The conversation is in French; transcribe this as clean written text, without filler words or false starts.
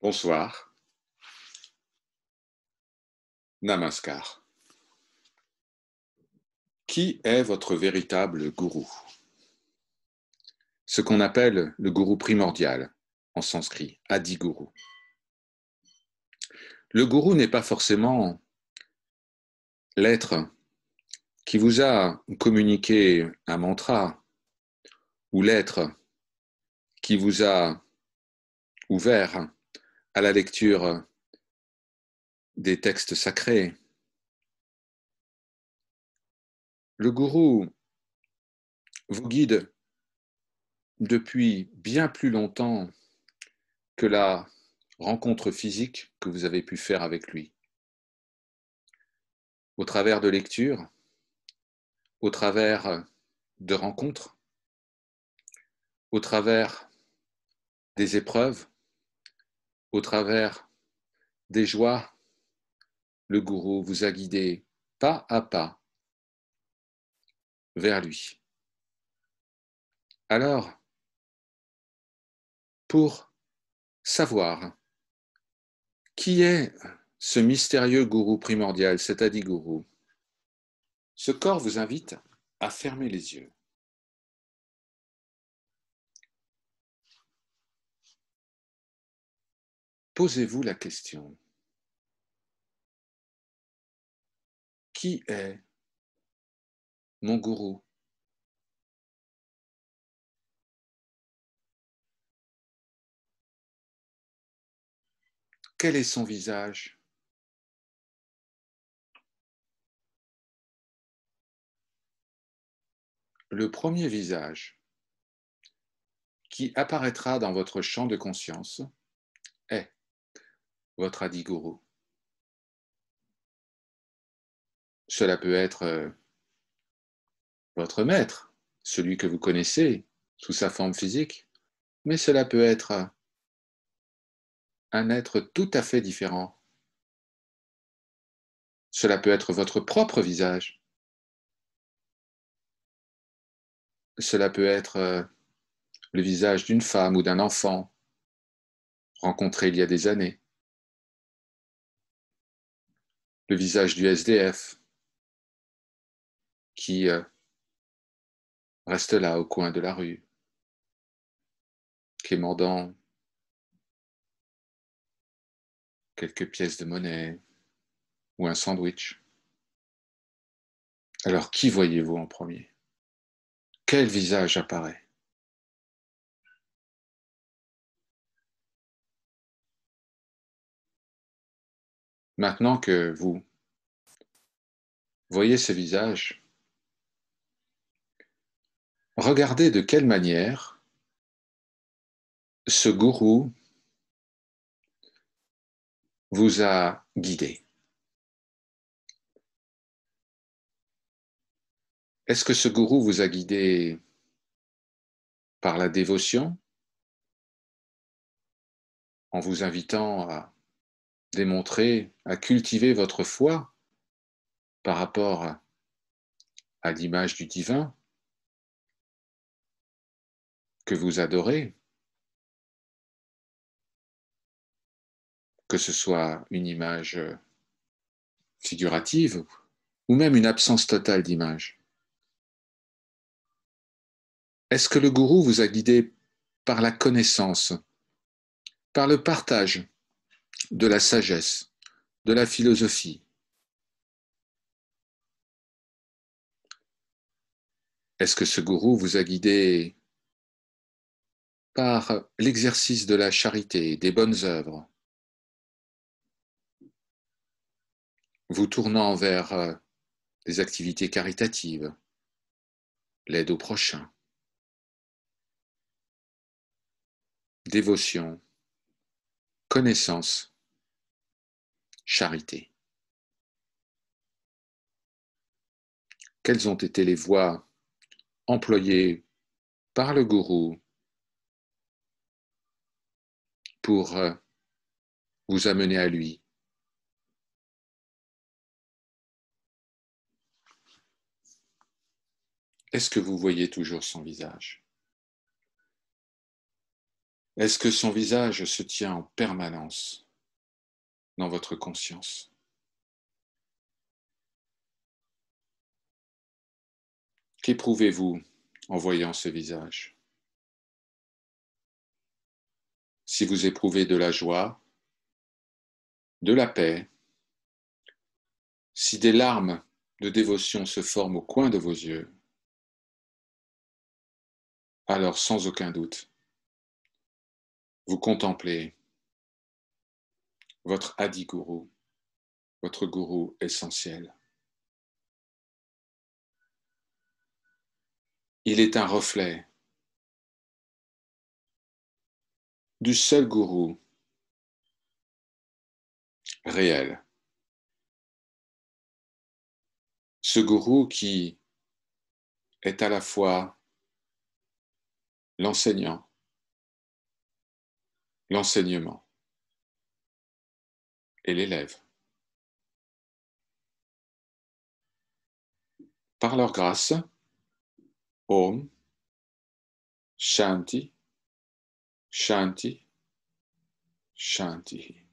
Bonsoir, Namaskar. Qui est votre véritable gourou? Ce qu'on appelle le gourou primordial, en sanskrit, Adi Guru. Le gourou n'est pas forcément l'être qui vous a communiqué un mantra ou l'être qui vous a ouvert à la lecture des textes sacrés. Le gourou vous guide depuis bien plus longtemps que la rencontre physique que vous avez pu faire avec lui. Au travers de lectures, au travers de rencontres, au travers des épreuves, au travers des joies, le gourou vous a guidé pas à pas vers lui. Alors, pour savoir qui est ce mystérieux gourou primordial, cet Adi-gourou, ce corps vous invite à fermer les yeux. Posez-vous la question. Qui est mon gourou? Quel est son visage? Le premier visage qui apparaîtra dans votre champ de conscience est votre Adi-gourou. Cela peut être votre maître, celui que vous connaissez sous sa forme physique, mais cela peut être un être tout à fait différent. Cela peut être votre propre visage. Cela peut être le visage d'une femme ou d'un enfant rencontré il y a des années. Le visage du SDF qui reste là au coin de la rue, quémandant quelques pièces de monnaie ou un sandwich. Alors, qui voyez-vous en premier? Quel visage apparaît? Maintenant que vous voyez ce visage, regardez de quelle manière ce gourou vous a guidé. Est-ce que ce gourou vous a guidé par la dévotion, en vous invitant à démontrer, à cultiver votre foi par rapport à l'image du divin que vous adorez, que ce soit une image figurative ou même une absence totale d'image? Est-ce que le gourou vous a guidé par la connaissance, par le partage de la sagesse, de la philosophie? Est-ce que ce gourou vous a guidé par l'exercice de la charité, des bonnes œuvres, vous tournant vers des activités caritatives, l'aide au prochain, dévotion, connaissance, charité? Quelles ont été les voies employées par le gourou pour vous amener à lui? Est-ce que vous voyez toujours son visage? Est-ce que son visage se tient en permanence dans votre conscience? Qu'éprouvez-vous en voyant ce visage? Si vous éprouvez de la joie, de la paix, si des larmes de dévotion se forment au coin de vos yeux, alors sans aucun doute, vous contemplez votre Adi Guru, votre gourou essentiel. Il est un reflet du seul gourou réel. Ce gourou qui est à la fois l'enseignant, l'enseignement et l'élève. Par leur grâce, Om, Shanti, Shanti, Shanti.